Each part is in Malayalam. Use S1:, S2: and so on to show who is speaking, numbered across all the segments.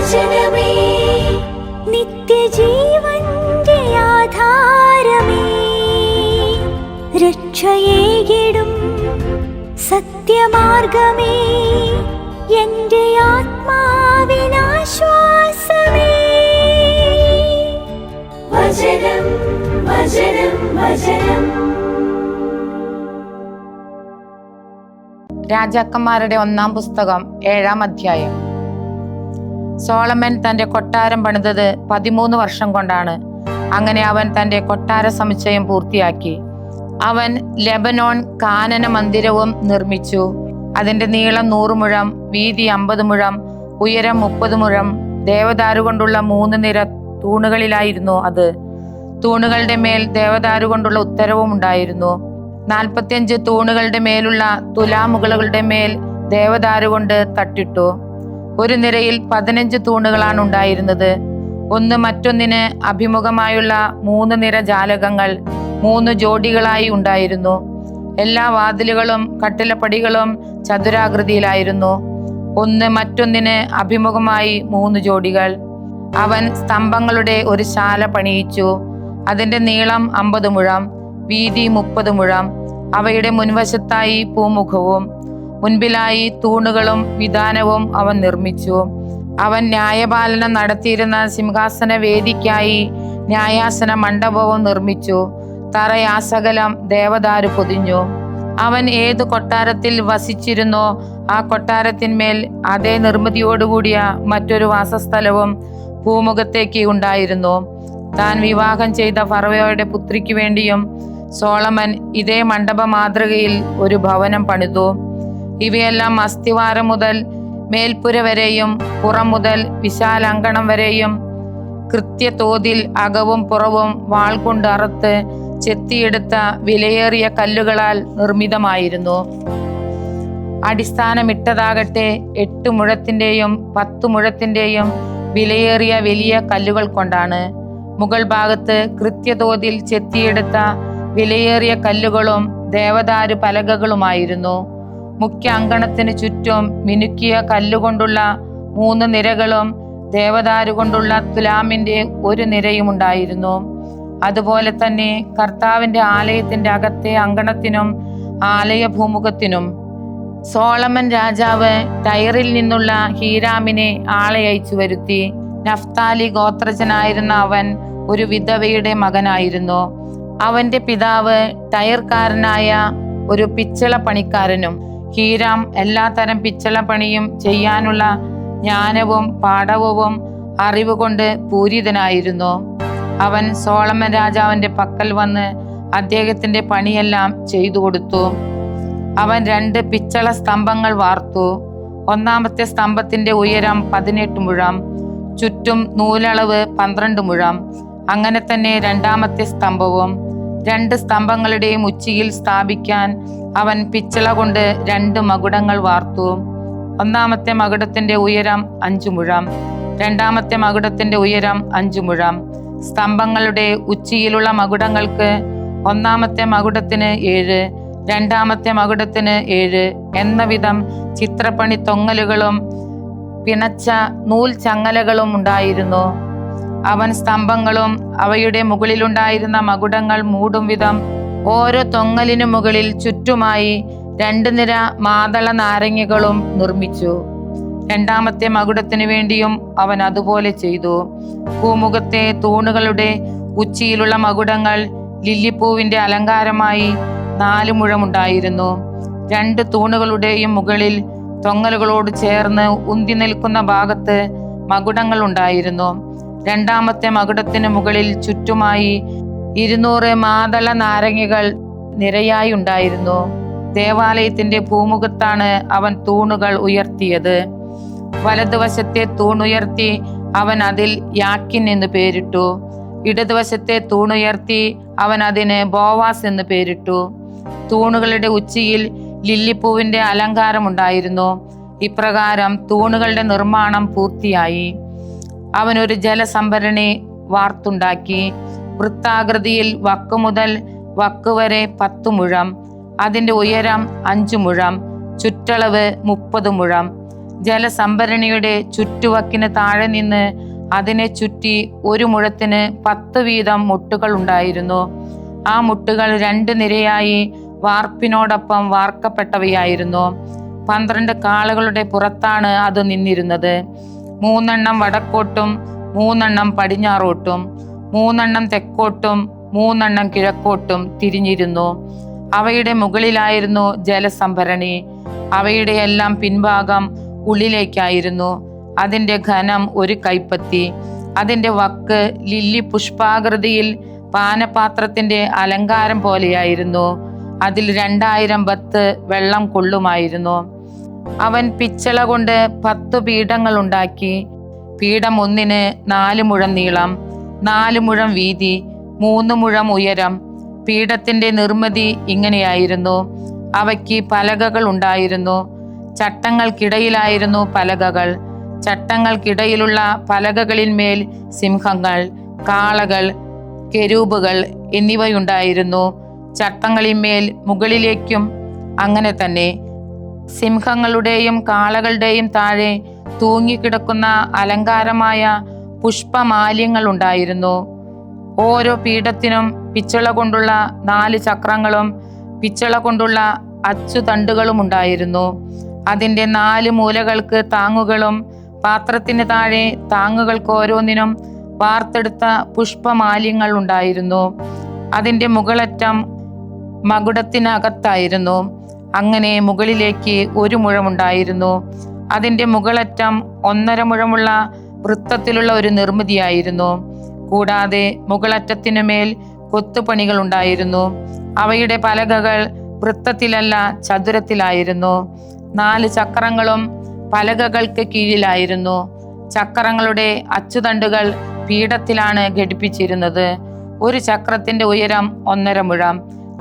S1: വചനമേ നിത്യജീവന്റെ ആധാരമേ, രക്ഷയേകിടും സത്യമാർഗമേ, എന്റെ ആത്മാവിനാശ്വാസമേ. വചനം വചനം വചനം.
S2: രാജാക്കന്മാരുടെ 1-ാം പുസ്തകം 7-ാം അധ്യായം. സോളമൻ തന്റെ കൊട്ടാരം പണിതത് 13 വർഷം കൊണ്ടാണ്. അങ്ങനെ അവൻ തന്റെ കൊട്ടാര സമുച്ചയം പൂർത്തിയാക്കി. അവൻ ലെബനോൻ കാനന മന്ദിരവും നിർമ്മിച്ചു. അതിന്റെ നീളം 100 മുഴം, വീതി 50 മുഴം, ഉയരം 30 മുഴം. ദേവദാരു കൊണ്ടുള്ള 3 നിര തൂണുകളിലായിരുന്നു അത്. തൂണുകളുടെ മേൽ ദേവദാരു കൊണ്ടുള്ള ഉത്തരവും ഉണ്ടായിരുന്നു. 45 തൂണുകളുടെ മേലുള്ള തുലാമുകളുടെ മേൽ ദേവദാരു കൊണ്ട് തട്ടിട്ടു. ഒരു നിരയിൽ 15 തൂണുകളാണ് ഉണ്ടായിരുന്നത്. ഒന്ന് മറ്റൊന്നിന് അഭിമുഖമായുള്ള 3 നിര ജാലകങ്ങൾ 3 ജോഡികളായി ഉണ്ടായിരുന്നു. എല്ലാ വാതിലുകളും കട്ടിലപ്പടികളും ചതുരാകൃതിയിലായിരുന്നു. ഒന്ന് മറ്റൊന്നിന് അഭിമുഖമായി 3 ജോഡികൾ. അവൻ സ്തംഭങ്ങളുടെ ഒരു ശാല പണിയിച്ചു. അതിന്റെ നീളം 50 മുഴം, വീതി 30 മുഴം. അവയുടെ മുൻവശത്തായി പൂമുഖവും മുൻപിലായി തൂണുകളും വിധാനവും അവൻ നിർമ്മിച്ചു. അവൻ ന്യായപാലനം നടത്തിയിരുന്ന സിംഹാസന വേദിക്കായി ന്യായാസന മണ്ഡപവും നിർമ്മിച്ചു. തറയാസകലം ദേവദാരു പൊതിഞ്ഞു. അവൻ ഏത് കൊട്ടാരത്തിൽ വസിച്ചിരുന്നോ ആ കൊട്ടാരത്തിന്മേൽ അതേ നിർമ്മിതിയോടുകൂടിയ മറ്റൊരു വാസസ്ഥലവും പൂമുഖത്തേക്ക് ഉണ്ടായിരുന്നു. താൻ വിവാഹം ചെയ്ത ഫറവോയുടെ പുത്രിക്ക് വേണ്ടിയും സോളമൻ ഇതേ മണ്ഡപ മാതൃകയിൽ ഒരു ഭവനം പണിതു. ഇവയെല്ലാം അസ്ഥിവാരം മുതൽ മേൽപ്പുര വരെയും പുറം മുതൽ വിശാലങ്കണം വരെയും കൃത്യതോതിൽ അകവും പുറവും വാൾ കൊണ്ട് അറുത്ത് ചെത്തിയെടുത്ത വിലയേറിയ കല്ലുകളാൽ നിർമ്മിതമായിരുന്നു. അടിസ്ഥാനമിട്ടതാകട്ടെ 8 മുഴത്തിന്റെയും 10 മുഴത്തിന്റെയും വിലയേറിയ വലിയ കല്ലുകൾ കൊണ്ടാണ്. മുകൾ ഭാഗത്ത് കൃത്യതോതിൽ ചെത്തിയെടുത്ത വിലയേറിയ കല്ലുകളും ദേവദാരു പലകകളുമായിരുന്നു. മുഖ്യ അങ്കണത്തിന് ചുറ്റും മിനുക്കിയ കല്ലുകൊണ്ടുള്ള 3 നിരകളും ദേവദാരു കൊണ്ടുള്ള തുലാമിന്റെ ഒരു നിരയും ഉണ്ടായിരുന്നു. അതുപോലെ തന്നെ കർത്താവിന്റെ ആലയത്തിന്റെ അകത്തെ അങ്കണത്തിനും ആലയ ഭൂമുഖത്തിനും. സോളമൻ രാജാവ് ടൈറിൽ നിന്നുള്ള ഹീരാമിനെ ആളെ അയച്ചു വരുത്തി. നഫ്താലി ഗോത്രജനായിരുന്ന അവൻ ഒരു വിധവയുടെ മകനായിരുന്നു. അവന്റെ പിതാവ് ടയർക്കാരനായ ഒരു പിച്ചള പണിക്കാരനും. ഹീരാം എല്ലാത്തരം പിച്ചള പണിയും ചെയ്യാനുള്ള ജ്ഞാനവും പാടവവും അറിവ് കൊണ്ട് പൂരിതനായിരുന്നു. അവൻ സോളമൻ രാജാവിന്റെ പക്കൽ വന്ന് അദ്ദേഹത്തിന്റെ പണിയെല്ലാം ചെയ്തു കൊടുത്തു. അവൻ 2 പിച്ചള സ്തംഭങ്ങൾ വാർത്തു. 1-ാമത്തെ സ്തംഭത്തിന്റെ ഉയരം 18 മുഴം, ചുറ്റും നൂലളവ് 12 മുഴം. അങ്ങനെ തന്നെ 2-ാമത്തെ സ്തംഭവും. 2 സ്തംഭങ്ങളുടെയും ഉച്ചിയിൽ സ്ഥാപിക്കാൻ അവൻ പിച്ചള കൊണ്ട് 2 മകുടങ്ങൾ വാർത്തു. 1-ാമത്തെ മകുടത്തിന്റെ ഉയരം 5 മുഴം, 2-ാമത്തെ മകുടത്തിന്റെ ഉയരം 5 മുഴം. സ്തംഭങ്ങളുടെ ഉച്ചിയിലുള്ള മകുടങ്ങൾക്ക് 1-ാമത്തെ മകുടത്തിന് 7, 2-ാമത്തെ മകുടത്തിന് 7 എന്ന വിധം ചിത്രപ്പണി തൊങ്ങലുകളും പിണച്ച നൂൽ ചങ്ങലകളും ഉണ്ടായിരുന്നു. അവൻ സ്തംഭങ്ങളും അവയുടെ മുകളിലുണ്ടായിരുന്ന മകുടങ്ങൾ മൂടും വിധം ഓരോ തൊങ്ങലിനു മുകളിൽ ചുറ്റുമായി 2 നിര മാതള നാരങ്ങകളും നിർമ്മിച്ചു. 2-ാമത്തെ മകുടത്തിനു വേണ്ടിയും അവൻ അതുപോലെ ചെയ്തു. പൂമുഖത്തെ തൂണുകളുടെ ഉച്ചിയിലുള്ള മകുടങ്ങൾ ലില്ലിപ്പൂവിന്റെ അലങ്കാരമായി 4 മുഴമുണ്ടായിരുന്നു. 2 തൂണുകളുടെയും മുകളിൽ തൊങ്ങലുകളോട് ചേർന്ന് ഉന്തി നിൽക്കുന്ന ഭാഗത്ത് മകുടങ്ങൾ ഉണ്ടായിരുന്നു. 2-ാമത്തെ മകുടത്തിന് മുകളിൽ ചുറ്റുമായി 200 മാതള നാരങ്ങകൾ നിരയായി ഉണ്ടായിരുന്നു. ദേവാലയത്തിന്റെ ഭൂമുഖത്താണ് അവൻ തൂണുകൾ ഉയർത്തിയത്. വലതുവശത്തെ തൂണുയർത്തി അവൻ അതിൽ യാക്കിൻ എന്ന് പേരിട്ടു. ഇടതുവശത്തെ തൂണുയർത്തി അവൻ അതിന് ബോവാസ് എന്ന് പേരിട്ടു. തൂണുകളുടെ ഉച്ചിയിൽ ലില്ലിപ്പൂവിന്റെ അലങ്കാരമുണ്ടായിരുന്നു. ഇപ്രകാരം തൂണുകളുടെ നിർമ്മാണം പൂർത്തിയായി. അവൻ ഒരു ജലസംഭരണി വാർത്തുണ്ടാക്കി. വൃത്താകൃതിയിൽ വക്ക് മുതൽ വക്ക് വരെ 10 മുഴം, അതിന്റെ ഉയരം 5 മുഴം, ചുറ്റളവ് 30 മുഴം. ജലസംഭരണിയുടെ ചുറ്റുവക്കിന് താഴെ നിന്ന് അതിനെ ചുറ്റി 1 മുഴത്തിന് 10 വീതം മുട്ടുകൾ ഉണ്ടായിരുന്നു. ആ മുട്ടുകൾ 2 നിരയായി വാർപ്പിനോടൊപ്പം വാർക്കപ്പെട്ടവയായിരുന്നു. 12 കാളകളുടെ പുറത്താണ് അത് നിന്നിരുന്നത്. 3 എണ്ണം വടക്കോട്ടും 3 എണ്ണം പടിഞ്ഞാറോട്ടും 3 എണ്ണം തെക്കോട്ടും 3 എണ്ണം കിഴക്കോട്ടും തിരിഞ്ഞിരുന്നു. അവയുടെ മുകളിലായിരുന്നു ജലസംഭരണി. അവയുടെ എല്ലാം പിൻഭാഗം ഉള്ളിലേക്കായിരുന്നു. അതിൻ്റെ ഘനം 1 കൈപ്പത്തി. അതിൻ്റെ വക്ക് ലില്ലി പുഷ്പാകൃതിയിൽ പാനപാത്രത്തിൻ്റെ അലങ്കാരം പോലെയായിരുന്നു. അതിൽ 2000 ബത്ത് വെള്ളം കൊള്ളുമായിരുന്നു. അവൻ പിച്ചള കൊണ്ട് 10 പീഠങ്ങൾ ഉണ്ടാക്കി. പീഠം ഒന്നിന് 4 മുഴം നീളം, 4 മുഴം വീതി, 3 മുഴം ഉയരം. പീഠത്തിന്റെ നിർമ്മിതി ഇങ്ങനെയായിരുന്നു. അവയ്ക്ക് പലകകൾ ഉണ്ടായിരുന്നു. ചട്ടങ്ങൾക്കിടയിലായിരുന്നു പലകകൾ. ചട്ടങ്ങൾക്കിടയിലുള്ള പലകകളിന്മേൽ സിംഹങ്ങൾ, കാളകൾ, കെരൂബുകൾ എന്നിവയുണ്ടായിരുന്നു. ചട്ടങ്ങളിന്മേൽ മുകളിലേക്കും അങ്ങനെ തന്നെ. സിംഹങ്ങളുടെയും കാളകളുടെയും താഴെ തൂങ്ങിക്കിടക്കുന്ന അലങ്കാരമായ പുഷ്പമാല്യങ്ങൾ ഉണ്ടായിരുന്നു. ഓരോ പീഠത്തിനും പിച്ചള കൊണ്ടുള്ള 4 ചക്രങ്ങളും പിച്ചള കൊണ്ടുള്ള അച്ചുതണ്ടുകളും ഉണ്ടായിരുന്നു. അതിൻ്റെ 4 മൂലകൾക്ക് താങ്ങുകളും പാത്രത്തിന് താഴെ താങ്ങുകൾക്ക് ഓരോന്നിനും വാർത്തെടുത്ത പുഷ്പമാല്യങ്ങൾ ഉണ്ടായിരുന്നു. അതിൻ്റെ മുകളറ്റം മകുടത്തിനകത്തായിരുന്നു. അങ്ങനെ മുകളിലേക്ക് 1 മുഴമുണ്ടായിരുന്നു. അതിൻ്റെ മുകളറ്റം 1.5 മുഴമുള്ള വൃത്തത്തിലുള്ള ഒരു നിർമ്മിതിയായിരുന്നു. കൂടാതെ മുകളറ്റത്തിനുമേൽ കൊത്തുപണികൾ ഉണ്ടായിരുന്നു. അവയുടെ പലകകൾ വൃത്തത്തിലല്ല ചതുരത്തിലായിരുന്നു. 4 ചക്രങ്ങളും പലകകൾക്ക് കീഴിലായിരുന്നു. ചക്രങ്ങളുടെ അച്ചുതണ്ടുകൾ പീഠത്തിലാണ് ഘടിപ്പിച്ചിരുന്നത്. ഒരു ചക്രത്തിന്റെ ഉയരം 1.5 മുഴം.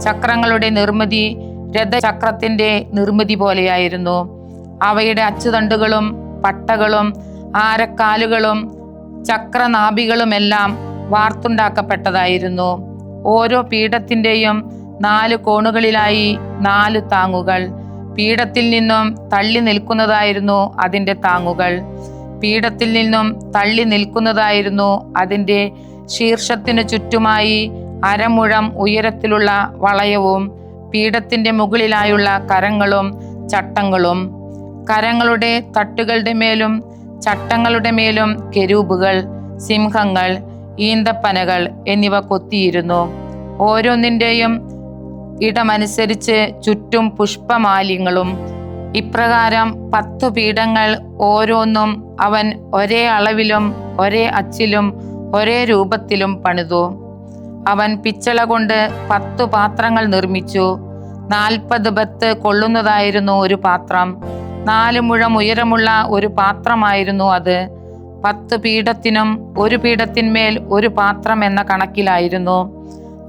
S2: ചക്രങ്ങളുടെ നിർമ്മിതി രഥചക്രത്തിന്റെ നിർമ്മിതി പോലെയായിരുന്നു. അവയുടെ അച്ചുതണ്ടുകളും പട്ടകളും ആരക്കാലുകളും ചക്രനാഭികളുമെല്ലാം വാർത്തുണ്ടാക്കപ്പെട്ടതായിരുന്നു. ഓരോ പീഠത്തിന്റെയും 4 കോണുകളിലായി 4 താങ്ങുകൾ. പീഠത്തിൽ നിന്നും തള്ളി നിൽക്കുന്നതായിരുന്നു അതിൻ്റെ താങ്ങുകൾ. പീഠത്തിൽ നിന്നും തള്ളി നിൽക്കുന്നതായിരുന്നു അതിൻ്റെ ശീർഷത്തിനു ചുറ്റുമായി 1/2 മുഴം ഉയരത്തിലുള്ള വളയവും പീഠത്തിന്റെ മുകളിലായുള്ള കരങ്ങളും ചട്ടങ്ങളും. കരങ്ങളുടെ തട്ടുകളുടെ മേലും ചട്ടങ്ങളുടെ മേലും കെരൂബുകൾ, സിംഹങ്ങൾ, ഈന്തപ്പനകൾ എന്നിവ കൊത്തിയിരുന്നു. ഓരോന്നിൻ്റെയും ഇടമനുസരിച്ച് ചുറ്റും പുഷ്പമാല്യങ്ങളും. ഇപ്രകാരം 10 പീഠങ്ങൾ ഓരോന്നും അവൻ ഒരേ അളവിലും ഒരേ അച്ചിലും ഒരേ രൂപത്തിലും പണിതു. അവൻ പിച്ചള കൊണ്ട് 10 പാത്രങ്ങൾ നിർമ്മിച്ചു. 40 ബത്ത് കൊള്ളുന്നതായിരുന്നു ഒരു പാത്രം. 4 മുഴം ഉയരമുള്ള ഒരു പാത്രമായിരുന്നു അത്. 10 പീഠത്തിനും ഒരു പീഠത്തിന്മേൽ ഒരു പാത്രം എന്ന കണക്കിലായിരുന്നു.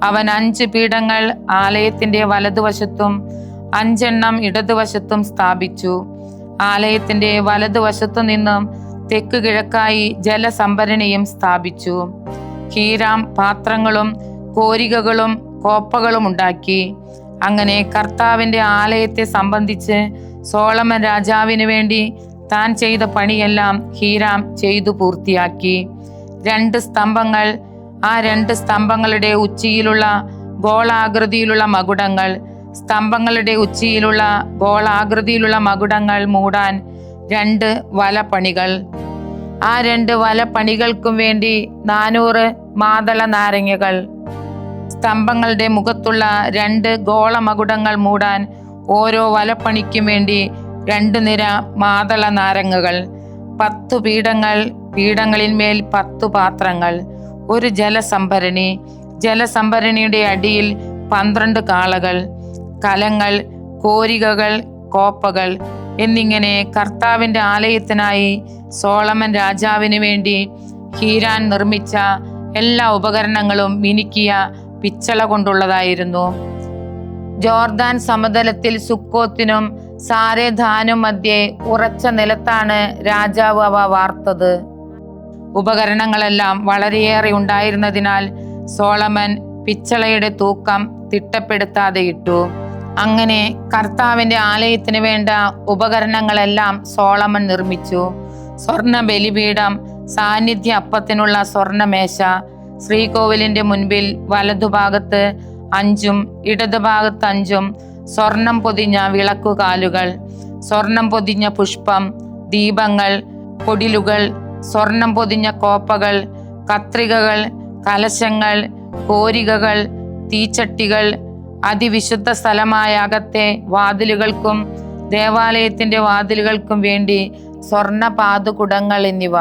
S2: അവൻ 5 പീഠങ്ങൾ ആലയത്തിന്റെ വലതുവശത്തും 5 എണ്ണം ഇടതുവശത്തും സ്ഥാപിച്ചു. ആലയത്തിന്റെ വലതുവശത്തു നിന്നും തെക്ക് കിഴക്കായി ജലസംഭരണിയും സ്ഥാപിച്ചു. ഹീരാം പാത്രങ്ങളും കോരികകളും കോപ്പകളും ഉണ്ടാക്കി. അങ്ങനെ കർത്താവിന്റെ ആലയത്തെ സംബന്ധിച്ച് സോളമൻ രാജാവിന് വേണ്ടി താൻ ചെയ്ത പണിയെല്ലാം ഹീരാം ചെയ്തു പൂർത്തിയാക്കി. 2 സ്തംഭങ്ങൾ, ആ 2 സ്തംഭങ്ങളുടെ ഉച്ചിയിലുള്ള ഗോളാകൃതിയിലുള്ള മകുടങ്ങൾ, സ്തംഭങ്ങളുടെ ഉച്ചിയിലുള്ള ഗോളാകൃതിയിലുള്ള മകുടങ്ങൾ മൂടാൻ 2 വലപ്പണികൾ. ആ 2 വലപ്പണികൾക്കും വേണ്ടി 400 മാതള നാരങ്ങകൾ. സ്തംഭങ്ങളുടെ മുഖത്തുള്ള 2 ഗോളമകുടങ്ങൾ മൂടാൻ ഓരോ വലപ്പണിക്കും വേണ്ടി 2 നിര മാതള നാരങ്ങകൾ. 10 പീഠങ്ങൾ, പീഠങ്ങളിന്മേൽ 10 പാത്രങ്ങൾ, ഒരു ജലസംഭരണി. ജലസംഭരണിയുടെ അടിയിൽ 12 കാളകൾ, കലങ്ങൾ, കോരികകൾ, കോപ്പകൾ എന്നിങ്ങനെ കർത്താവിന്റെ ആലയത്തിനായി സോളമൻ രാജാവിന് വേണ്ടി ഹീരാൻ നിർമ്മിച്ച എല്ലാ ഉപകരണങ്ങളും മിനുക്കിയ പിച്ചള കൊണ്ടുള്ളതായിരുന്നു. ജോർദാൻ സമതലത്തിൽ സുക്കോത്തിനും സാരേധാനും മധ്യേ ഉറച്ച നിലത്താണ് രാജാവ് അവ വാർത്തത്. ഉപകരണങ്ങളെല്ലാം വളരെയേറെ ഉണ്ടായിരുന്നതിനാൽ സോളമൻ പിച്ചളയുടെ തൂക്കം തിട്ടപ്പെടുത്താതെ ഇട്ടു. അങ്ങനെ കർത്താവിന്റെ ആലയത്തിന് വേണ്ട ഉപകരണങ്ങളെല്ലാം സോളമൻ നിർമ്മിച്ചു. സ്വർണ്ണ ബലിപീഠം, സാന്നിധ്യ അപ്പത്തിനുള്ള സ്വർണ്ണമേശ, ശ്രീകോവിലിന്റെ മുൻപിൽ വലതുഭാഗത്ത് 5 ഇടതുഭാഗത്ത് 5 സ്വർണം പൊതിഞ്ഞ വിളക്കുകാലുകൾ, സ്വർണം പൊതിഞ്ഞ പുഷ്പം, ദീപങ്ങൾ, കൊടിലുകൾ, സ്വർണം പൊതിഞ്ഞ കോപ്പകൾ, കത്രികകൾ, കലശങ്ങൾ, കോരികകൾ, തീച്ചട്ടികൾ, അതിവിശുദ്ധ സ്ഥലമായ അകത്തെ വാതിലുകൾക്കും ദേവാലയത്തിന്റെ വാതിലുകൾക്കും വേണ്ടി സ്വർണ്ണ പാദകുടങ്ങൾ എന്നിവ.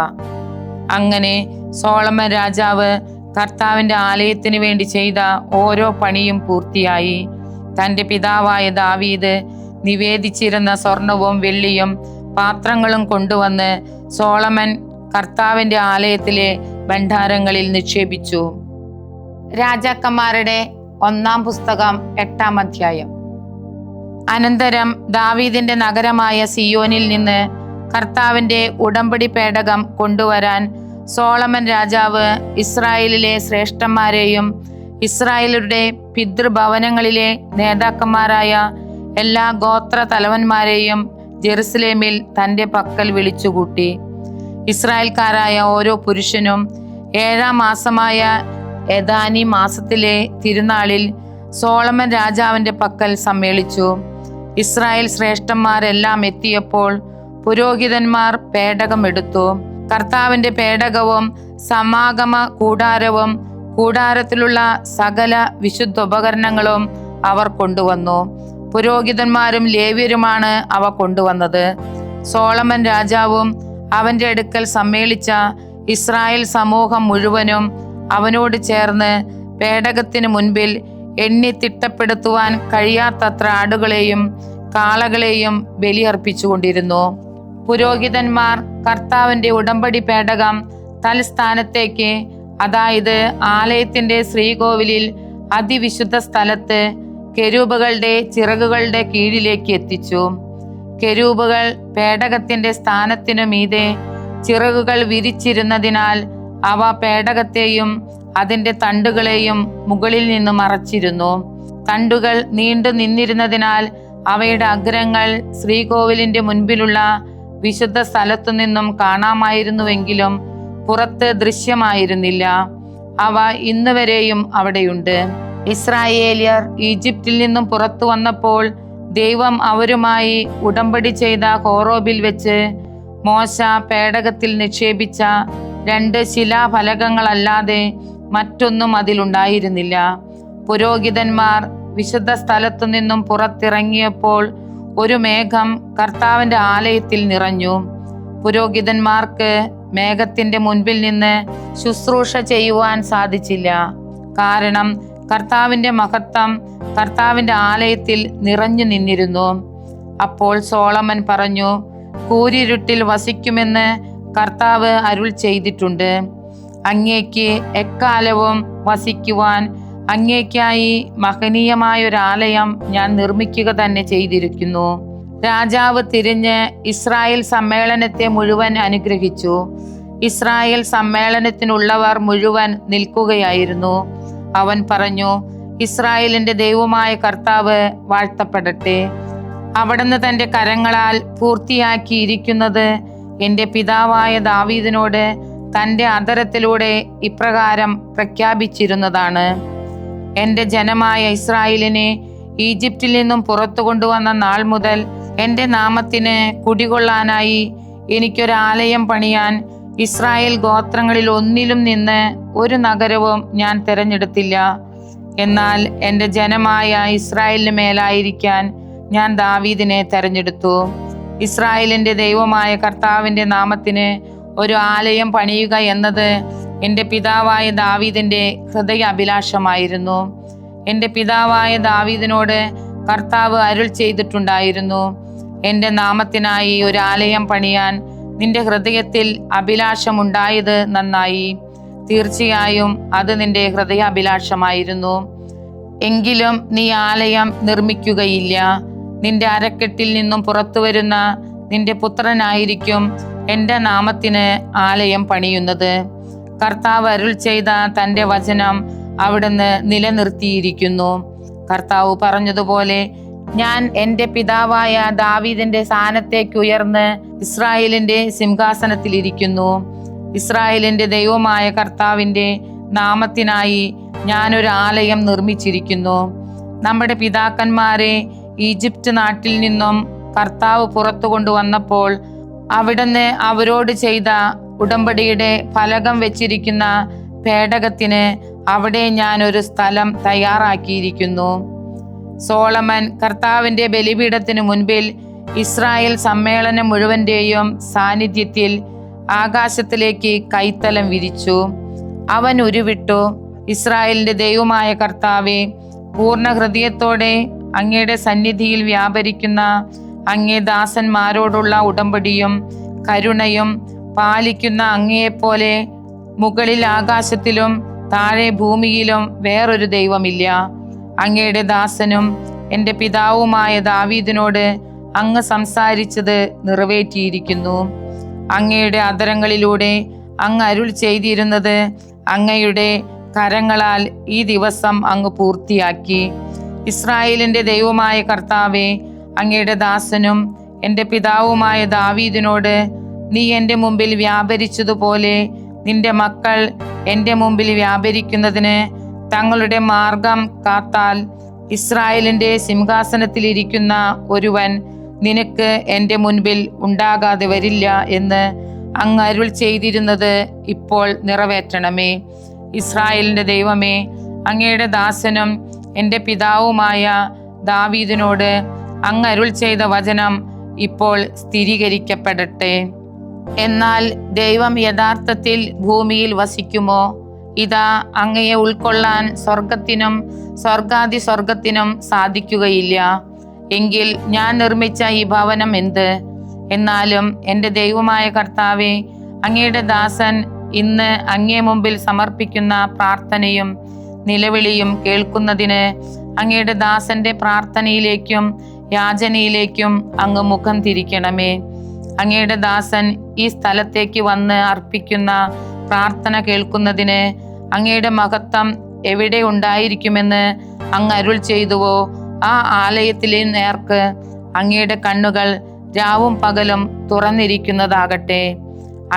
S2: അങ്ങനെ സോളമൻ രാജാവ് കർത്താവിന്റെ ആലയത്തിന് വേണ്ടി ചെയ്ത ഓരോ പണിയും പൂർത്തിയായി. തന്റെ പിതാവായ ദാവീദ് നിവേദിച്ചിരുന്ന സ്വർണവും വെള്ളിയും പാത്രങ്ങളും കൊണ്ടുവന്ന് സോളമൻ കർത്താവിന്റെ ആലയത്തിലെ ഭണ്ഡാരങ്ങളിൽ നിക്ഷേപിച്ചു. രാജാക്കന്മാരുടെ 1-ാം പുസ്തകം 8-ാം അധ്യായം. അനന്തരം ദാവീദിന്റെ നഗരമായ സിയോനിൽ നിന്ന് കർത്താവിന്റെ ഉടമ്പടി പേടകം കൊണ്ടുവരാൻ സോളമൻ രാജാവ് ഇസ്രായേലിലെ ശ്രേഷ്ഠന്മാരെയും ഇസ്രായേലരുടെ പിതൃഭവനങ്ങളിലെ നേതാക്കന്മാരായ എല്ലാ ഗോത്ര തലവന്മാരെയും ജെറുസലേമിൽ തന്റെ പക്കൽ വിളിച്ചുകൂട്ടി. ഇസ്രായേൽക്കാരായ ഓരോ പുരുഷനും 7-ാം മാസമായ എദാനി മാസത്തിലെ തിരുനാളിൽ സോളമൻ രാജാവിന്റെ പക്കൽ സമ്മേളിച്ചു. ഇസ്രായേൽ ശ്രേഷ്ഠന്മാരെല്ലാം എത്തിയപ്പോൾ പുരോഹിതന്മാർ പേടകം എടുത്തു. കർത്താവിന്റെ പേടകവും സമാഗമ കൂടാരവും കൂടാരത്തിലുള്ള സകല വിശുദ്ധ ഉപകരണങ്ങളും അവർ കൊണ്ടുവന്നു. പുരോഹിതന്മാരും ലേവ്യരുമാണ് അവ കൊണ്ടുവന്നത്. സോളമൻ രാജാവും അവന്റെ അടുക്കൽ സമ്മേളിച്ച ഇസ്രായേൽ സമൂഹം മുഴുവനും അവനോട് ചേർന്ന് പേടകത്തിന് മുൻപിൽ എണ്ണി തിട്ടപ്പെടുത്തുവാൻ കഴിയാത്തത്ര ആടുകളെയും കാളകളെയും ബലിയർപ്പിച്ചുകൊണ്ടിരുന്നു. പുരോഹിതന്മാർ കർത്താവിന്റെ ഉടമ്പടി പേടകം തൽസ്ഥാനത്തേക്ക്, അതായത് ആലയത്തിന്റെ ശ്രീകോവിലിൽ അതിവിശുദ്ധ സ്ഥലത്ത് കെരൂബുകളുടെ ചിറകുകളുടെ കീഴിലേക്ക് എത്തിച്ചു. കെരൂബുകൾ പേടകത്തിന്റെ സ്ഥാനത്തിനു മീതെ ചിറകുകൾ വിരിച്ചിരുന്നതിനാൽ അവ പേടകത്തെയും അതിന്റെ തണ്ടുകളെയും മുകളിൽ നിന്ന് മറച്ചിരുന്നു. തണ്ടുകൾ നീണ്ടു നിന്നിരുന്നതിനാൽ അവയുടെ അഗ്രങ്ങൾ ശ്രീകോവിലിന്റെ മുൻപിലുള്ള വിശുദ്ധ സ്ഥലത്തു നിന്നും കാണാമായിരുന്നുവെങ്കിലും പുറത്ത് ദൃശ്യമായിരുന്നില്ല. അവ ഇന്ന് വരെയും അവിടെയുണ്ട്. ഇസ്രായേലിയർ ഈജിപ്തിൽ നിന്നും പുറത്തു വന്നപ്പോൾ ദൈവം അവരുമായി ഉടമ്പടി ചെയ്ത ഹോറോബിൽ വെച്ച് മോശ പേടകത്തിൽ നിക്ഷേപിച്ച 2 ശിലാഫലകങ്ങളല്ലാതെ മറ്റൊന്നും അതിലുണ്ടായിരുന്നില്ല. പുരോഹിതന്മാർ വിശുദ്ധ സ്ഥലത്തു നിന്നും പുറത്തിറങ്ങിയപ്പോൾ ഒരു മേഘം കർത്താവിന്റെ ആലയത്തിൽ നിറഞ്ഞു. പുരോഹിതന്മാർക്ക് മേഘത്തിന്റെ മുൻപിൽ നിന്ന് ശുശ്രൂഷ ചെയ്യുവാൻ സാധിച്ചില്ല. കാരണം കർത്താവിന്റെ മഹത്വം കർത്താവിന്റെ ആലയത്തിൽ നിറഞ്ഞു നിന്നിരുന്നു. അപ്പോൾ സോളമൻ പറഞ്ഞു, കൂരിരുട്ടിൽ വസിക്കുമെന്ന് കർത്താവ് അരുൾ ചെയ്തിട്ടുണ്ട്. അങ്ങേക്ക് എക്കാലവും വസിക്കുവാൻ അങ്ങേക്കായി മഹനീയമായൊരാലയം ഞാൻ നിർമ്മിക്കുക തന്നെ ചെയ്തിരിക്കുന്നു. രാജാവ് തിരിഞ്ഞ് ഇസ്രായേൽ സമ്മേളനത്തെ മുഴുവൻ അനുഗ്രഹിച്ചു. ഇസ്രായേൽ സമ്മേളനത്തിനുള്ളവർ മുഴുവൻ നിൽക്കുകയായിരുന്നു. അവൻ പറഞ്ഞു, ഇസ്രായേലിന്റെ ദൈവമായ കർത്താവ് വാഴ്ത്തപ്പെടട്ടെ. അവിടുന്ന് തന്റെ കരങ്ങളാൽ പൂർത്തിയാക്കിയിരിക്കുന്നത് എന്റെ പിതാവായ ദാവീദിനോട് തന്റെ അധരത്തിലൂടെ ഇപ്രകാരം പ്രഖ്യാപിച്ചിരുന്നതാണ്. എന്റെ ജനമായ ഇസ്രായേലിനെ ഈജിപ്തിൽ നിന്നും പുറത്തു കൊണ്ടുവന്ന നാൾ മുതൽ എന്റെ നാമത്തിന് കുടികൊള്ളാനായി എനിക്കൊരാലയം പണിയാൻ ഇസ്രായേൽ ഗോത്രങ്ങളിൽ ഒന്നിലും നിന്ന് ഒരു നഗരവും ഞാൻ തിരഞ്ഞെടുത്തില്ല. എന്നാൽ എന്റെ ജനമായ ഇസ്രായേലിന് മേലായിരിക്കാൻ ഞാൻ ദാവീദിനെ തെരഞ്ഞെടുത്തു. ഇസ്രായേലിന്റെ ദൈവമായ കർത്താവിന്റെ നാമത്തിന് ഒരു ആലയം പണിയുക എന്നത് എന്റെ പിതാവായ ദാവീദിന്റെ ഹൃദയ അഭിലാഷമായിരുന്നു. എന്റെ പിതാവായ ദാവീദിനോട് കർത്താവ് അരുൾ ചെയ്തിട്ടുണ്ടായിരുന്നു, എന്റെ നാമത്തിനായി ഒരു ആലയം പണിയാൻ നിന്റെ ഹൃദയത്തിൽ അഭിലാഷമുണ്ടായത് നന്നായി. തീർച്ചയായും അത് നിന്റെ ഹൃദയാഭിലാഷമായിരുന്നു. എങ്കിലും നീ ആലയം നിർമ്മിക്കുകയില്ല. നിന്റെ അരക്കെട്ടിൽ നിന്നും പുറത്തു വരുന്ന നിന്റെ പുത്രനായിരിക്കും എന്റെ നാമത്തിന് ആലയം പണിയുന്നത്. കർത്താവ് അരുൾ ചെയ്ത തന്റെ വചനം അവിടുന്ന് നിലനിർത്തിയിരിക്കുന്നു. കർത്താവ് പറഞ്ഞതുപോലെ ഞാൻ എൻ്റെ പിതാവായ ദാവീദിന്റെ സ്ഥാനത്തേക്ക് ഉയർന്ന് ഇസ്രായേലിന്റെ സിംഹാസനത്തിലിരിക്കുന്നു. ഇസ്രായേലിന്റെ ദൈവമായ കർത്താവിന്റെ നാമത്തിനായി ഞാനൊരു ആലയം നിർമ്മിച്ചിരിക്കുന്നു. നമ്മുടെ പിതാക്കന്മാരെ ഈജിപ്റ്റ് നാട്ടിൽ നിന്നും കർത്താവ് പുറത്തു കൊണ്ടുവന്നപ്പോൾ അവിടുന്ന് അവരോട് ചെയ്ത ഉടമ്പടിയുടെ ഫലകം വെച്ചിരിക്കുന്ന പേടകത്തിന് അവിടെ ഞാൻ ഒരു സ്ഥലം തയ്യാറാക്കിയിരിക്കുന്നു. സോളമൻ കർത്താവിന്റെ ബലിപീഠത്തിനു മുൻപിൽ ഇസ്രായേൽ സമ്മേളനം മുഴുവന്റെയും സാന്നിധ്യത്തിൽ ആകാശത്തിലേക്ക് കൈത്തലം വിരിച്ചു. അവൻ ഉരുവിട്ടു, ഇസ്രായേലിന്റെ ദൈവമായ കർത്താവേ, പൂർണ്ണ ഹൃദയത്തോടെ അങ്ങയുടെ സന്നിധിയിൽ വ്യാപരിക്കുന്ന അങ്ങേ ദാസന്മാരോടുള്ള ഉടമ്പടിയും കരുണയും പാലിക്കുന്ന അങ്ങയെപ്പോലെ മുകളിൽ ആകാശത്തിലും താഴെ ഭൂമിയിലും വേറൊരു ദൈവമില്ല. അങ്ങയുടെ ദാസനും എൻ്റെ പിതാവുമായ ദാവീദിനോട് അങ്ങ് സംസാരിച്ചത് നിറവേറ്റിയിരിക്കുന്നു. അങ്ങയുടെ അധരങ്ങളിലൂടെ അങ്ങ് അരുൾ ചെയ്തിരുന്നത് അങ്ങയുടെ കരങ്ങളാൽ ഈ ദിവസം അങ്ങ് പൂർത്തിയാക്കി. ഇസ്രായേലിന്റെ ദൈവമായ കർത്താവേ, അങ്ങയുടെ ദാസനും എൻ്റെ പിതാവുമായ ദാവീദിനോട് നീ എൻ്റെ മുമ്പിൽ വ്യാപരിച്ചതുപോലെ നിന്റെ മക്കൾ എൻ്റെ മുമ്പിൽ വ്യാപരിക്കുന്നതിന് തങ്ങളുടെ മാർഗം കാത്താൽ ഇസ്രായേലിന്റെ സിംഹാസനത്തിലിരിക്കുന്ന ഒരുവൻ നിനക്ക് എൻ്റെ മുൻപിൽ ഉണ്ടാകാതെ വരില്ല എന്ന് അങ്ങ് അരുൾ ചെയ്തിരുന്നത് ഇപ്പോൾ നിറവേറ്റണമേ. ഇസ്രായേലിന്റെ ദൈവമേ, അങ്ങയുടെ ദാസനും എൻ്റെ പിതാവുമായ ദാവീദിനോട് അങ്ങ് അരുൾ ചെയ്ത വചനം ഇപ്പോൾ സ്ഥിരീകരിക്കപ്പെടട്ടെ. എന്നാൽ ദൈവം യഥാർത്ഥത്തിൽ ഭൂമിയിൽ വസിക്കുമോ? ഇതാ, അങ്ങയെ ഉൾക്കൊള്ളാൻ സ്വർഗത്തിനും സ്വർഗാദി സ്വർഗത്തിനും സാധിക്കുകയില്ല. എങ്കിൽ ഞാൻ നിർമ്മിച്ച ഈ ഭവനം എന്ത്? എന്നാലും എൻ്റെ ദൈവമായ കർത്താവേ, അങ്ങയുടെ ദാസൻ ഇന്ന് അങ്ങേ മുമ്പിൽ സമർപ്പിക്കുന്ന പ്രാർത്ഥനയും നിലവിളിയും കേൾക്കുന്നതിന് അങ്ങയുടെ ദാസന്റെ പ്രാർത്ഥനയിലേക്കും യാചനയിലേക്കും അങ്ങ് മുഖം തിരിക്കണമേ. അങ്ങയുടെ ദാസൻ ഈ സ്ഥലത്തേക്ക് വന്ന് അർപ്പിക്കുന്ന പ്രാർത്ഥന കേൾക്കുന്നതിന് അങ്ങയുടെ മഹത്വം എവിടെ ഉണ്ടായിരിക്കുമെന്ന് അങ്ങ് അരുൾ ചെയ്തുവോ, ആ ആലയത്തിലെ നേർക്ക് അങ്ങയുടെ കണ്ണുകൾ രാവും പകലും തുറന്നിരിക്കുന്നതാകട്ടെ.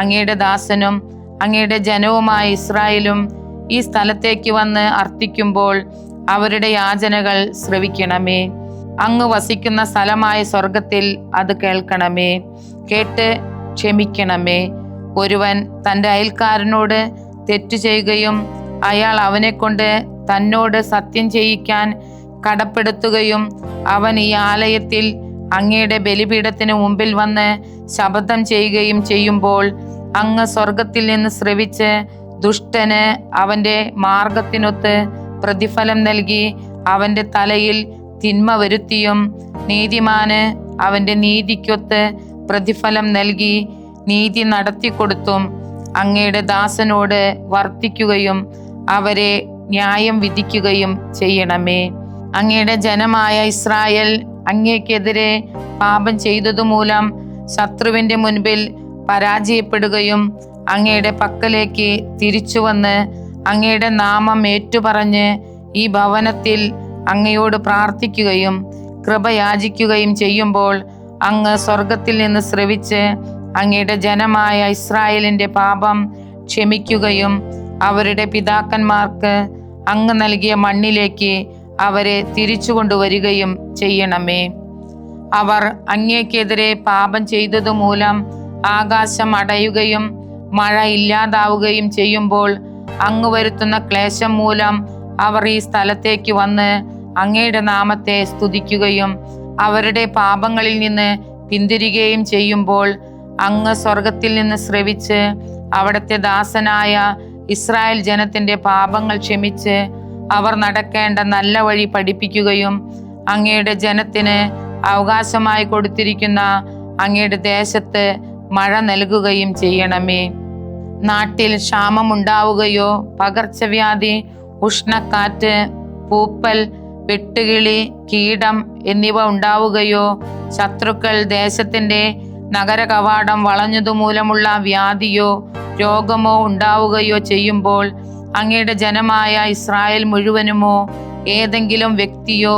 S2: അങ്ങയുടെ ദാസനും അങ്ങയുടെ ജനവുമായ ഇസ്രായേലും ഈ സ്ഥലത്തേക്ക് വന്ന് അർത്ഥിക്കുമ്പോൾ അവരുടെ യാചനകൾ ശ്രവിക്കണമേ. അങ്ങ് വസിക്കുന്ന സ്ഥലമായ സ്വർഗത്തിൽ അത് കേൾക്കണമേ. കേട്ട് ക്ഷമിക്കണമേ. ഒരുവൻ തൻ്റെ അയൽക്കാരനോട് തെറ്റു ചെയ്യുകയും അയാൾ അവനെ കൊണ്ട് തന്നോട് സത്യം ചെയ്യിക്കാൻ കടപ്പെടുത്തുകയും അവൻ ഈ ആലയത്തിൽ അങ്ങയുടെ ബലിപീഠത്തിന് മുമ്പിൽ വന്ന് ശപഥം ചെയ്യുകയും ചെയ്യുമ്പോൾ അങ്ങ് സ്വർഗത്തിൽ നിന്ന് ശ്രവിച്ച് ദുഷ്ടന് അവന്റെ മാർഗത്തിനൊത്ത് പ്രതിഫലം നൽകി അവന്റെ തലയിൽ തിന്മ വരുത്തിയും നീതിമാന് അവന്റെ നീതിക്കൊത്ത് പ്രതിഫലം നൽകി നീതി നടത്തിക്കൊടുത്തും അങ്ങയുടെ ദാസനോട് വർത്തിക്കുകയും അവരെ ന്യായം വിധിക്കുകയും ചെയ്യണമേ. അങ്ങയുടെ ജനമായ ഇസ്രായേൽ അങ്ങേക്കെതിരെ പാപം ചെയ്തതുമൂലം ശത്രുവിന്റെ മുൻപിൽ പരാജയപ്പെടുകയും അങ്ങയുടെ പക്കലേക്ക് തിരിച്ചു വന്ന് അങ്ങയുടെ നാമം ഏറ്റുപറഞ്ഞ് ഈ ഭവനത്തിൽ അങ്ങയോട് പ്രാർത്ഥിക്കുകയും കൃപ യാചിക്കുകയും ചെയ്യുമ്പോൾ അങ്ങ് സ്വർഗത്തിൽ നിന്ന് ശ്രവിച്ച് അങ്ങയുടെ ജനമായ ഇസ്രായേലിന്റെ പാപം ക്ഷമിക്കുകയും അവരുടെ പിതാക്കന്മാർക്ക് അങ്ങ് നൽകിയ മണ്ണിലേക്ക് അവരെ തിരിച്ചു കൊണ്ടുവരികയും ചെയ്യണമേ. അവർ അങ്ങേക്കെതിരെ പാപം ചെയ്തതുമൂലം ആകാശം അടയുകയും മഴ ഇല്ലാതാവുകയും ചെയ്യുമ്പോൾ അങ്ങ് വരുത്തുന്ന ക്ലേശം മൂലം അവർ ഈ സ്ഥലത്തേക്ക് വന്ന് അങ്ങയുടെ നാമത്തെ സ്തുതിക്കുകയും അവരുടെ പാപങ്ങളിൽ നിന്ന് പിന്തിരികയും ചെയ്യുമ്പോൾ അങ്ങ് സ്വർഗത്തിൽ നിന്ന് ശ്രവിച്ച് അവിടുത്തെ ദാസനായ ഇസ്രായേൽ ജനത്തിന്റെ പാപങ്ങൾ ക്ഷമിച്ച് അവർ നടക്കേണ്ട നല്ല വഴി പഠിപ്പിക്കുകയും അങ്ങയുടെ ജനത്തിന് അവകാശമായി കൊടുത്തിരിക്കുന്ന അങ്ങയുടെ ദേശത്ത് മഴ നൽകുകയും ചെയ്യണമേ. നാട്ടിൽ ക്ഷാമമുണ്ടാവുകയോ പകർച്ചവ്യാധി, ഉഷ്ണക്കാറ്റ്, പൂപ്പൽ, വെട്ടുകിളി, കീടം എന്നിവ ഉണ്ടാവുകയോ ശത്രുക്കൾ ദേശത്തിന്റെ നഗര കവാടം വളഞ്ഞതുമൂലമുള്ള വ്യാധിയോ രോഗമോ ഉണ്ടാവുകയോ ചെയ്യുമ്പോൾ അങ്ങയുടെ ജനമായ ഇസ്രായേൽ മുഴുവനുമോ ഏതെങ്കിലും വ്യക്തിയോ